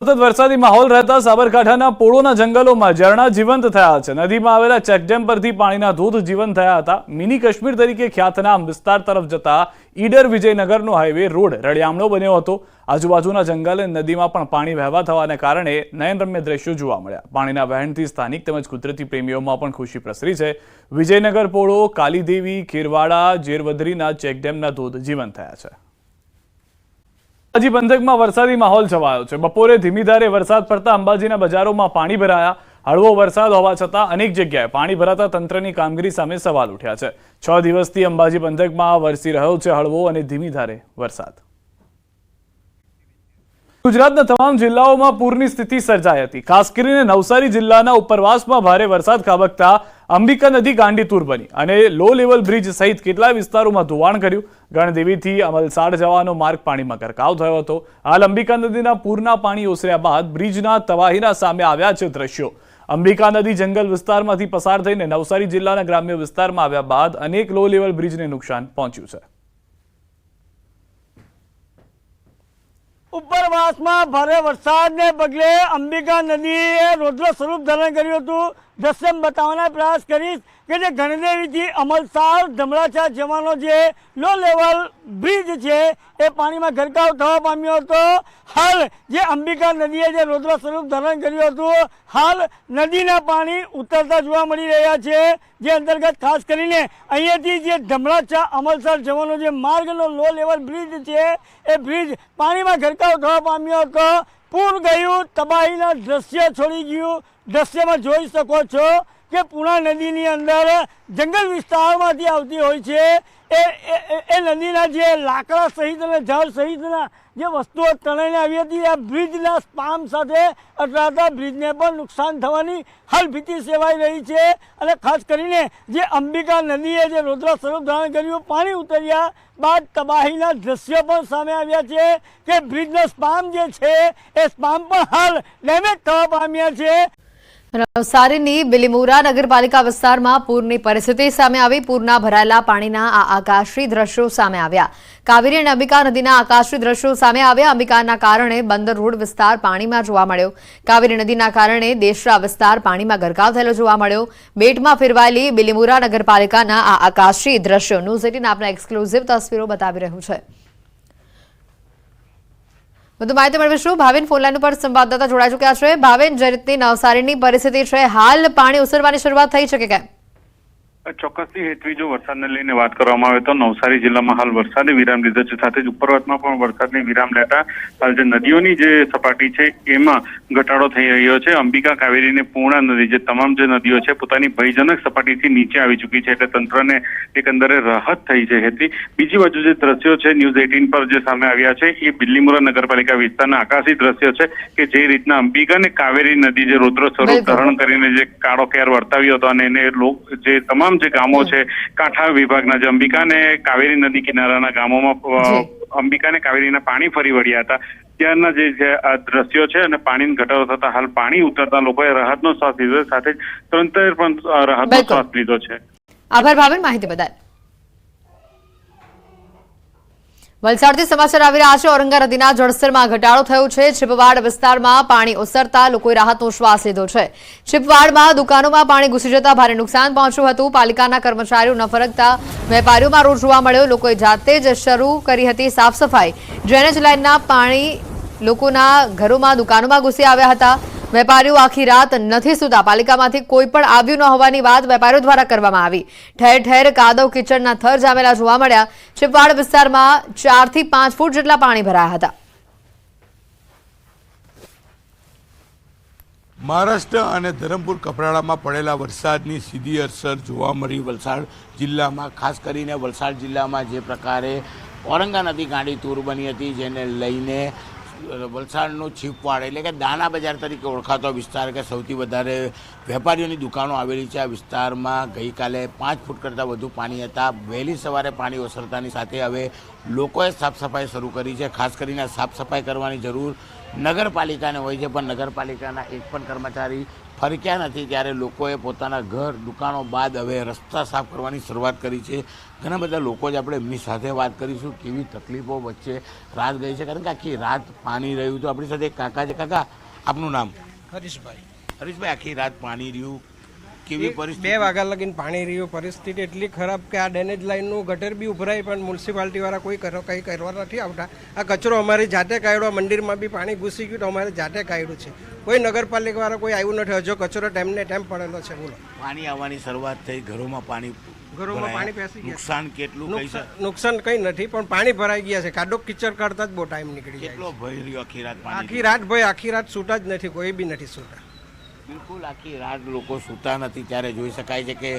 સતત વરસાદી માહોલ રહેતા સાબરકાંઠાના પોળોના જંગલોમાં ઝરણા જીવંત થયા છે। નદીમાં આવેલા ચેકડેમ પરથી પાણીના ધોધ જીવંત થયા હતા। મિની કાશ્મીર તરીકે ખ્યાતનામ વિસ્તાર તરફ જતા ઈડર વિજયનગરનો હાઈવે રોડ રળિયામણો બન્યો હતો। આજુબાજુના જંગલ અને નદીમાં પણ પાણી વહેવા થવાને કારણે નયનરમ્ય દ્રશ્યો જોવા મળ્યા। પાણીના વહેણથી સ્થાનિક તેમજ કુદરતી પ્રેમીઓમાં પણ ખુશી પ્રસરી છે। વિજયનગર પોળો, કાલીદેવી, ખેરવાડા, જેરવદરીના ચેકડેમના ધોધ જીવંત થયા છે। અંબાજી પંથકમાં વરસાદી માહોલ છવાયો છે। બપોરે ધીમી ધારે વરસાદ પડતા અંબાજીના બજારોમાં પાણી ભરાયા। હળવો વરસાદ હોવા છતાં અનેક જગ્યાએ પાણી ભરાતા તંત્રની કામગીરી સામે સવાલ ઉઠ્યા છે। 6 દિવસથી અંબાજી પંથકમાં વરસી રહ્યો છે હળવો અને ધીમી ધારે વરસાદ। ગુજરાતના તમામ જિલ્લાઓમાં પૂરની સ્થિતિ સર્જાઈ હતી। ખાસ કરીને નવસારી જિલ્લાના ઉપરવાસમાં ભારે વરસાદ ખાબકતા અંબિકા નદી ગાંડીતુર બની અને લો લેવલ બ્રિજ સહિત કેટલાય વિસ્તારોમાં ધોવાણ કર્યું। ગણદેવીથી અમલસાડ જવાનો માર્ગ પાણીમાં ગરકાવ થયો હતો। હાલ અંબિકા નદીના પૂરના પાણી ઓસર્યા બાદ બ્રિજના તબાહીના સામે આવ્યા છે દ્રશ્યો। અંબિકા નદી જંગલ વિસ્તારમાંથી પસાર થઈને નવસારી જિલ્લાના ગ્રામ્ય વિસ્તારમાં આવ્યા બાદ અનેક લો લેવલ બ્રિજને નુકસાન પહોંચ્યું છે। ઉપરવાસમાં ભારે વરસાદને પગલે અંબિકા નદીએ રૌદ્ર સ્વરૂપ ધારણ કર્યું હતું। દ્રશ્ય બતાવવાનો પ્રયાસ કરીશ કે જે ગણદેવીથી અમલસાડ ધમરાચા જવાનો જે લો લેવલ બ્રિજ છે એ પાણીમાં ગરકાવ થવા પામ્યો હતો। હાલ જે અંબિકા નદીએ જે રૌદ્ર સ્વરૂપ ધારણ કર્યું હતું, હાલ નદીના પાણી ઉતરતા જોવા મળી રહ્યા છે। જે અંતર્ગત ખાસ કરીને અહીંયાથી જે ધમરાચા અમલસાડ જવાનો જે માર્ગનો લો લેવલ બ્રિજ છે એ બ્રિજ પાણીમાં ગરકાવ થવા પામ્યો હતો। પૂર ગયું, તબાહીના દ્રશ્ય છોડી ગયું। દ્રશ્યમાં જોઈ શકો છો કે પૂર્ણા નદીની અંદર જંગલ વિસ્તારમાંથી આવતી હોય છે એ નદીના જે લાકડા સહિત અને ઝાડ સહિતના જે વસ્તુઓ તણાઈને આવી હતી આ બ્રિજના સ્પામ સાથે અથડાતા બ્રિજને પણ નુકસાન થવાની હાલ ભીતિ સેવાઈ રહી છે। અને ખાસ કરીને જે અંબિકા નદીએ જે રૌદ્ર સ્વરૂપ ધારણ કર્યું, પાણી ઉતર્યા બાદ તબાહીના દ્રશ્યો પણ સામે આવ્યા છે કે બ્રિજનો સ્પામ જે છે એ સ્પામ પણ હાલ ડેમેજ થવા પામ્યા છે। નવસારીની બિલીમોરા નગરપાલિકા વિસ્તારમાં પૂરની પરિસ્થિતિ સામે આવી। પૂરના ભરાયેલા પાણીના આ આકાશી દ્રશ્યો સામે આવ્યા। કાવેરી અને અંબિકા નદીના આકાશી દ્રશ્યો સામે આવ્યા। અંબિકાના કારણે બંદર રોડ વિસ્તાર પાણીમાં જોવા મળ્યો। કાવેરી નદીના કારણે દેશરા વિસ્તાર પાણીમાં ગરકાવ થયેલો જોવા મળ્યો। બેટમાં ફેરવાયેલી બિલીમોરા નગરપાલિકાના આ આકાશી દ્રશ્યો ન્યૂઝ 18 આપના એક્સક્લુઝિવ તસવીરો બતાવી રહ્યું છે। વધુ માહિતી મેળવીશું। ભાવિન ફોનલાઈન ઉપર સંવાદદાતા જોડાઈ ચૂક્યા છે। ભાવિન, જે રીતની નવસારીની પરિસ્થિતિ છે, હાલ પાણી ઓસરવાની શરૂઆત થઈ છે કે કેમ? ચોક્કસથી હેતવી જો વરસાદને લઈને વાત કરવામાં આવે તો નવસારી જિલ્લામાં હાલ વરસાદે વિરામ લીધો છે। સાથે જ ઉપરવાસમાં પણ વરસાદની વિરામ લેતા હાલ જે નદીઓની જે સપાટી છે એમાં ઘટાડો થઈ રહ્યો છે। અંબિકા, કાવેરી અને પૂર્ણા નદી જે તમામ જે નદીઓ છે પોતાની ભયજનક સપાટીથી નીચે આવી ચૂકી છે, એટલે તંત્રને એકંદરે રાહત થઈ છે। હેતવી બીજી બાજુ જે દ્રશ્યો છે ન્યૂઝ 18 પર જે સામે આવ્યા છે એ બિલીમોરા નગરપાલિકા વિસ્તારના આકાશી દ્રશ્યો છે કે જે રીતના અંબિકા અને કાવેરી નદી જે રૌદ્ર સ્વરૂપ ધારણ કરીને જે કાળો કેર વર્તાવ્યો હતો અને એને જે તમામ જે ગામો છે કાંઠા વિભાગના જે અંબિકા અને કાવેરી નદી કિનારાના ગામોમાં અંબિકા અને કાવેરીના પાણી ફરી વળ્યા હતા। ત્યારના જે આ દ્રશ્યો છે અને પાણીનો ઘટાડો થતા હાલ પાણી ઉતરતા લોકોએ રાહતનો શ્વાસ લીધો, સાથે તંત્રએ પણ રાહતનો શ્વાસ લીધો છે। આભાર ભાવિન માહિતી બદલ। વલસાડથી સમાચાર આવી રહ્યા છે। ઔરંગા નદીના જળસ્તરમાં ઘટાડો થયો છે। છીપવાડ વિસ્તારમાં પાણી ઓસરતા લોકોએ રાહતનો શ્વાસ લીધો છે। છીપવાડમાં દુકાનોમાં પાણી ઘૂસી જતા ભારે નુકસાન પહોંચ્યું હતું। પાલિકાના કર્મચારીઓ ન ફરકતા વેપારીઓમાં રોષ જોવા મળ્યો। લોકોએ જાતે જ શરૂ કરી હતી સાફ સફાઈ। ડ્રેનેજ લાઇનના પાણી લોકોના ઘરોમાં, દુકાનોમાં ઘૂસી આવ્યા હતા। વેપારીઓ આખી રાત નથી સૂતા। પાલિકામાંથી કોઈ પણ આવ્યું ન હોવાની વાત વેપારીઓ દ્વારા કરવામાં આવી। ઠેર ઠેર કાદવ કિચડના થર જામેલા જોવા મળ્યા। છીપવાડ વિસ્તારમાં 4 થી 5 ફૂટ જેટલા પાણી ભરાયા હતા। મહારાષ્ટ્ર અને ધરમપુર કપરાડામાં પડેલા વરસાદની સીધી અસર જોવા મળી વલસાડ જિલ્લામાં। ખાસ કરીને વલસાડ જિલ્લામાં જે પ્રકારે ઔરંગા નદી ગાંડીતુર બની હતી, જેને લઈને વલસાડનું છીપવાડ એટલે કે દાણા બજાર તરીકે ઓળખાતો વિસ્તાર કે સૌથી વધારે વેપારીઓની દુકાનો આવેલી છે, આ વિસ્તારમાં ગઈકાલે 5 ફૂટ કરતાં વધુ પાણી હતા। વહેલી સવારે પાણી ઓસરતાની સાથે હવે લોકોએ સાફ સફાઈ શરૂ કરી છે। ખાસ કરીને સાફ સફાઈ કરવાની જરૂર નગરપાલિકાને હોય છે, પણ નગરપાલિકાના એક પણ કર્મચારી ફરક્યા નથી ત્યારે લોકોએ પોતાના ઘર દુકાનો બાદ હવે રસ્તા સાફ કરવાની શરૂઆત કરી છે. ઘણા બધા લોકો જ આપણે એમની સાથે વાત કરીશું કેવી તકલીફો વચ્ચે રાત ગઈ છે, કારણ કે આખી રાત પાણી રહ્યું. તો આપણી સાથે એક કાકા છે. કાકા, આપનું નામ? હરીશભાઈ. હરીશભાઈ, આખી રાત પાણી રહ્યું, કેવી પરિસ્થિતિ? 2 વાગ્યા લગીને પાણી રહ્યું. પરિસ્થિતિ એટલી ખરાબ કે આ ડેનેજ લાઈનનું ગટર બી ઉભરાય પણ મ્યુનિસિપાલિટીવાળા કંઈ કરવા નથી આવતા. આ કચરો અમારી જાતે કાઢ્યો. મંદિરમાં બી પાણી ઘૂસી ગયું તો અમારે જાતે કાઢ્યું છે. કોઈ નગરપાલિકાવાળા કોઈ આવ્યું નથી. હજુ કચરો ટાઈમને ટાઈમ પડેલો છે. બોલો, પાણી આવવાની શરૂઆત થઈ, ઘરોમાં પાણી પેસી ગયા. નુકસાન કેટલું? નુકસાન કંઈ નથી પણ પાણી ભરાઈ ગયા છે. કાડો કિચડ કરતા જ બહુ ટાઈમ નીકળી જાય. કેટલો ભય રહ્યો આખી રાત પાણી? આખી રાત ભાઈ, આખી રાત છૂટા જ નથી, કોઈ બી નથી છૂટા. બિલકુલ આખી રાત લોકો સૂતા નથી. ત્યારે જોઈ શકાય છે કે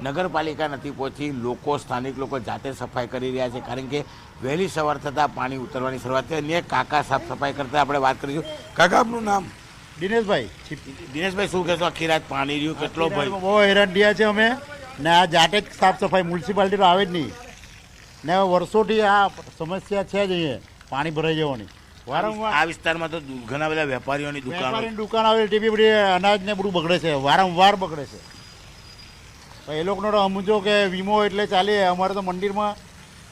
નગરપાલિકા નથી પહોંચી. લોકો, સ્થાનિક લોકો જાતે સફાઈ કરી રહ્યા છે, કારણ કે વહેલી સવાર થતાં પાણી ઉતરવાની શરૂઆત થઈ. અને કાકા સાફ સફાઈ કરતા આપણે વાત કરીશું. કાકા, આપનું નામ? દિનેશભાઈ. દિનેશભાઈ, શું કહેશો? આખી રાત પાણી રહ્યું, કેટલો ભય? બહુ હેરાન થયા છે અમે, ને આ જાતે જ સાફ સફાઈ મ્યુનિસિપાલિટી તો આવે જ નહીં, ને વર્ષોથી આ સમસ્યા છે જ અહીંયા પાણી ભરાઈ જવાની. વારંવાર આ વિસ્તારમાં તો ઘણા બધા વેપારીઓની દુકાન આવે તે બી બધી અનાજ ને બધું બગડે છે, વારંવાર બગડે છે. એ લોકોનો તો સમજો કે વીમો એટલે ચાલે, અમારે તો મંદિરમાં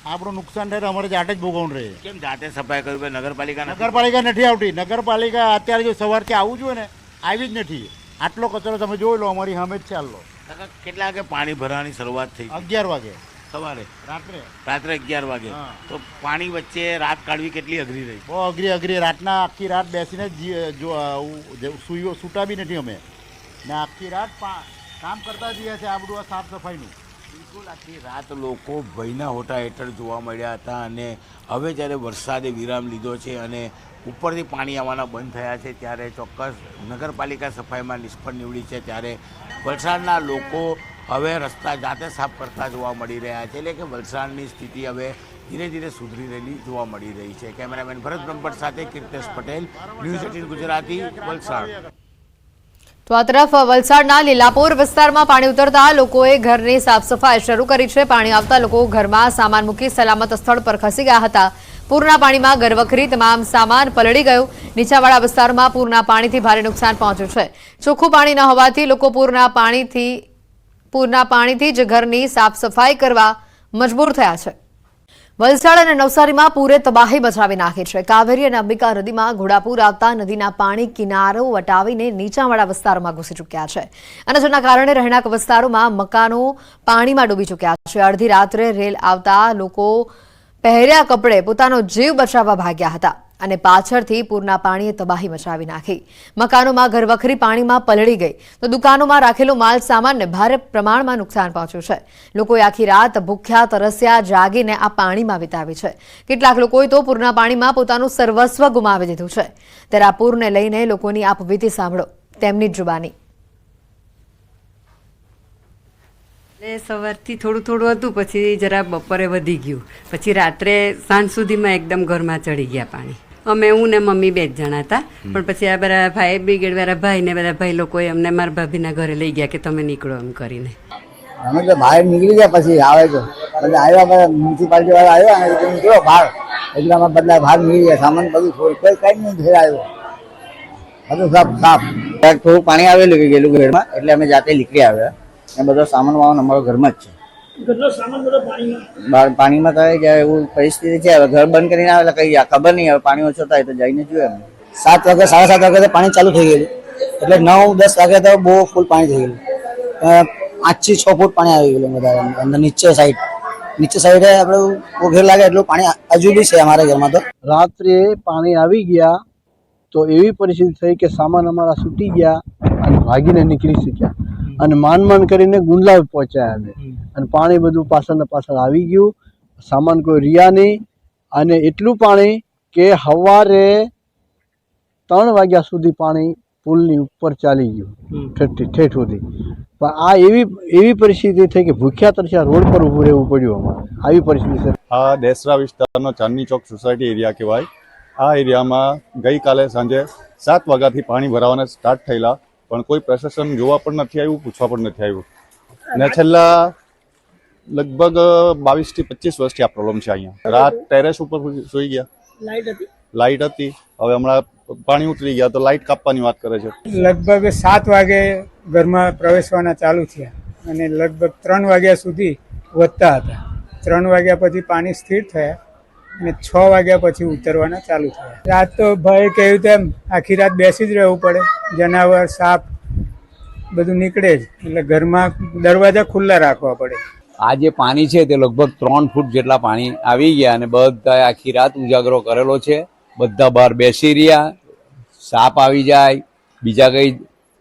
આપણું નુકસાન થાય તો અમારે જાતે જ ભોગવવાનું રહે. કેમ જાતે સફાઈ કરવી? નગરપાલિકા નથી આવતી. નગરપાલિકા અત્યારે જો સવારથી આવવું જોઈએ ને, આવી જ નથી. આટલો કચરો તમે જોઈ લો, અમારી સામે જ ચાલો. કેટલા વાગે પાણી ભરવાની શરૂઆત થઈ? 11 વાગે સવારે. રાત્રે 11 વાગે. તો પાણી વચ્ચે રાત કાઢવી કેટલી અઘરી રહી? બહુ અઘરી. રાતના આખી રાત બેસીને સૂતા બી નથી અમે, ને આખી રાત કામ કરતા જઈએ છે આ બધું આ સાફ સફાઈનું. બિલકુલ આખી રાત લોકો ભયના હોટા હેઠળ જોવા મળ્યા હતા. અને હવે જ્યારે વરસાદે વિરામ લીધો છે અને ઉપરથી પાણી આવવાના બંધ થયા છે, ત્યારે ચોક્કસ નગરપાલિકા સફાઈમાં નિષ્ફળ નીવડી છે. ત્યારે વલસાડના લોકો હવે રસ્તા જાતે સાફ કરતા જોવા મળી રહ્યા છે. એટલે કે વલસાડની સ્થિતિ હવે ધીરે ધીરે સુધરી રહેલી જોવા મળી રહી છે. કેમેરામેન ભરત બ્રહ્મભટ્ટ સાથે કીર્તેશ પટેલ, ન્યૂઝ 18 ગુજરાતી, વલસાડ. તો આ તરફ વલસાડના લીલાપોર વિસ્તારમાં પાણી ઉતરતા લોકોએ ઘરની સાફ સફાઈ શરૂ કરી છે. પાણી આવતા લોકો ઘરમાં સામાન મૂકી સલામત સ્થળ પર ખસી ગયા હતા. પૂરના પાણીમાં ઘરવખરી તમામ સામાન પલળી ગયું. નીચાણવાળા વિસ્તારમાં પૂરના પાણીથી ભારે નુકસાન પહોંચ્યું છે. ચોખ્ખું પાણી ન હોવાથી લોકો પૂરના પાણીથી જ ઘરની સાફ સફાઈ કરવા મજબૂર થયા છે. વલસાડ અને નવસારીમાં પૂરે તબાહી મચાવી નાખી છે. કાવેરી અને અંબિકા નદીમાં ઘોડાપૂર આવતા નદીના પાણી કિનારો વટાવીને નીચાણવાળા વિસ્તારોમાં ઘૂસી ચૂક્યા છે, અને જેના કારણે રહેણાંક વિસ્તારોમાં મકાનો પાણીમાં ડૂબી ચૂક્યા છે. અડધી રાત્રે રેલ આવતા લોકો પહેર્યા કપડે પોતાનો જીવ બચાવવા ભાગ્યા હતા, અને પાછળથી પૂરના પાણીએ તબાહી મચાવી નાખી. મકાનોમાં ઘરવખરી પાણીમાં પલળી ગઈ, તો દુકાનોમાં રાખેલો માલ સામાનને ભારે પ્રમાણમાં નુકસાન પહોંચ્યું છે. લોકોએ આખી રાત ભૂખ્યા તરસ્યા જાગીને આ પાણીમાં વિતાવી છે. કેટલાક લોકોએ તો પૂરના પાણીમાં પોતાનું સર્વસ્વ ગુમાવી દીધું છે. ત્યારે આ પૂરને લઈને લોકોની આપવીતી સાંભળો તેમની જ જુબાની. સવારથી થોડું હતું, પછી જરા બપોરે વધી ગયું, પછી રાત્રે સાંજ સુધીમાં એકદમ ઘરમાં ચડી ગયા પાણી. અમે હું ને મમ્મી 2 જ જણા હતા, પણ પછી આ બધા ફાયર બ્રિગેડ વાળા ભાઈ ને બધા ભાઈ લોકોએ અમને મારા ભાભીના ઘરે લઈ ગયા કે તમે નીકળો એમ કરીને. અમે તો બહાર નીકળી ગયા, પછી આવે તો આવ્યા મ્યુનિસિપાલિટી વાળા આવ્યા અને નીકળો બહાર, એટલે અમે બધા બહાર નીકળી ગયા. સામાન બધું કોઈ કઈ નહીં ઘેર આવ્યો, બધું સાફ. થોડું પાણી આવેલું ગયેલું ઘરમાં, એટલે અમે જાતે નીકળી આવ્યા. એ બધો સામાન વામાન અમારો ઘરમાં જ છે. પાણીમાં તો જાય એવું પરિસ્થિતિ છે. હવે ઘર બંધ કરીને આવે કઈ ખબર નહીં. હવે પાણી ઓછો થાય તો જઈને જોઈએ. 7 વાગે 7:30 વાગે પાણી ચાલુ થઈ ગયેલું, એટલે 9-10 વાગે તો બહુ ફૂલ પાણી થઈ ગયેલું. 5 થી 6 ફૂટ પાણી આવી ગયેલું બધા અંદર નીચે સાઈડે આપણે ઘેર લાગે એટલું પાણી હજુ બી છે અમારા ઘરમાં. તો રાત્રે પાણી આવી ગયા તો એવી પરિસ્થિતિ થઈ કે સામાન અમારા છૂટી ગયા અને ભાગીને નીકળી શક્યા, અને માંડ કરીને ગુંડલા પહોંચ્યા અમે. અને પાણી બધું પાછળ આવી ગયું, સામાન કોઈ રહ્યા નહીં. અને એટલું પાણી કે સવારે 3 વાગ્યા સુધી પાણી પુલની ઉપર ચાલી ગયું ઠેઠ સુધી. પણ આ એવી પરિસ્થિતિ થઈ કે ભૂખ્યા તરસ્યા રોડ પર ઊભું રહેવું પડ્યું અમારે. આવી પરિસ્થિતિ છે. આ દેસરા વિસ્તારનો ચાંદની ચોક સોસાયટી એરિયા કહેવાય. આ એરિયામાં ગઈકાલે સાંજે 7 વાગ્યાથી પાણી ભરાવાના સ્ટાર્ટ થયેલા, પણ કોઈ પ્રશાસન જોવા પણ નથી આવ્યું, પૂછવા પણ નથી આવ્યું. ને છેલ્લા લગભગ 22 થી 25 વર્ષથી આ પ્રોબ્લેમ છે અહીંયા. રાત ટેરેસ ઉપર સુઈ ગયા, લાઇટ હતી. હવે હમણાં પાણી ઉતરી ગયા તો લાઇટ કાપવાની વાત કરે છે. લગભગ 7 વાગે ઘરમાં પ્રવેશવાના ચાલુ થયા અને લગભગ 3 વાગ્યા સુધી વધતા હતા. 3 વાગ્યા પછી પાણી સ્થિર થયા અને 6 વાગ્યા પછી ઉતરવાના ચાલુ થયા. રાત તો ભાઈ કહ્યું તેમ આખી રાત બેસી જ રહેવું પડે. જનાવર સાપ બધું નીકળે જ એટલે ઘરમાં દરવાજા ખુલ્લા રાખવા પડે. આ જે પાણી છે તે લગભગ 3 ફૂટ જેટલા પાણી આવી ગયા અને બધા આખી રાત ઉજાગરો કરેલો છે. બધા બહાર બેસી રહ્યા. સાપ આવી જાય, બીજા કઈ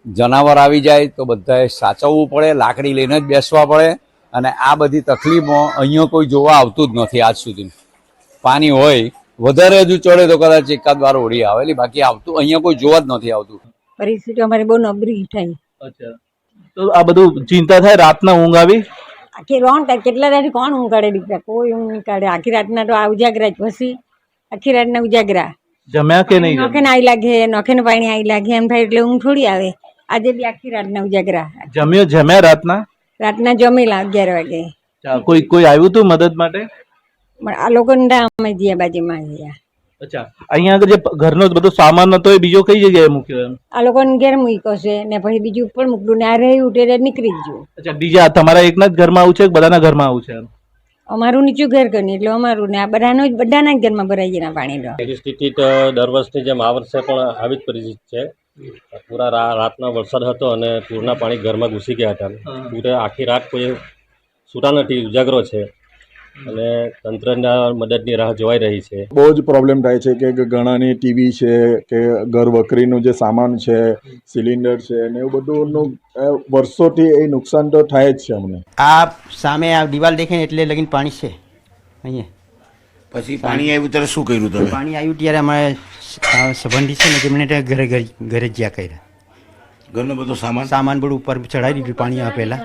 જનાવર આવી જાય તો બધાએ સાચવવું પડે, લાકડી લઈને જ બેસવા પડે. અને આ બધી તકલીફો અહીંયા કોઈ જોવા આવતું જ નથી આજ સુધી. પાણી હોય વધારે હજુ ચડે તો કદાચ એકાદ વાર ઓળી આવેલી, બાકી આવતું અહીંયા કોઈ જોવા જ નથી આવતું. પરિસ્થિતિ અમારી બહુ નબળી થઈ. અચ્છા, તો આ બધું ચિંતા થાય, રાતના ઊંઘ આવી? આખી રોણ થાય કેટલા દાડી કોણ ઊંઘ કાઢે દીકરા? કોઈ ઊંઘ નહીં કાઢે. આખી રાતના તો આ ઉજાગરા જ પછી આખી રાતના ઉજાગરા. જમ્યા કે નહીં? નોખે આઈ લાગે, નોખે પાણી આઈ લાગે એમ થાય એટલે ઊંઘ થોડી આવે. આજે બી આખી રાતના ઉજાગરા. જમ્યા રાતના જમેલા 11 વાગે. કોઈ આવ્યું તું મદદ માટે? પણ આ લોકો અમે જ્યાં બાજુમાં ગયા. અચ્છા, અહીંયા આગળ જે ઘરનો બધો સામાન હતો એ બીજો કઈ જગ્યાએ મૂક્યો? આ લોકોને ઘેર મૂક્યો છે ને પછી બીજું ઉપર મૂકલું ને આ રહ્યું તે નીકળી ગયું. અચ્છા, બીજા તમારા એકના જ ઘરમાં આવું છે કે બધાના ઘરમાં આવું છે? અમારું નીચું ઘર કરી એટલે અમારું ને આ બધાના જ ઘરમાં ભરાઈ ગયા પાણી. પરિસ્થિતિ તો દર વર્ષની જેમ આ વર્ષે પણ આવી જ પરિસ્થિતિ છે. પૂરા રાતનો વરસાદ હતો અને પૂરના પાણી ઘરમાં ઘૂસી ગયા હતા. પૂરે આખી રાત કોઈ છૂટા નથી, ઉજાગરો છે અને તંત્રના મદદની રાહ જોવાઈ રહી છે. બહુ જ પ્રોબ્લેમ થાય છે કે ઘણાની ટીવી છે કે ઘર વકરીનું જે સામાન છે, સિલિન્ડર છે ને એવું બધુંનું વર્ષોથી એ નુકસાન તો થાય જ છે અમને. આ સામે આ દિવાલ દેખાય એટલે લગીને પાણી છે અહીંયા. પછી પાણી આવ્યું ત્યારે શું કર્યું તમે? પાણી આવ્યું ત્યારે અમારે સંબંધી છે ને જેમને ઘરે જ્યાં કર્યા. ઘરનો બધો સામાન બધું ઉપર ચડાવી દીધું પાણી આવે પહેલા,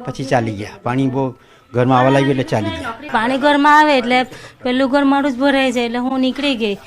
પછી ચાલી ગયા. પાણી બહુ ઘરમાં આવવા લાગ્યું એટલે ચાલી ગયા. પાણી ઘરમાં આવે એટલે પેલું ઘર મારું જ ભરાય છે એટલે હું નીકળી ગઈ.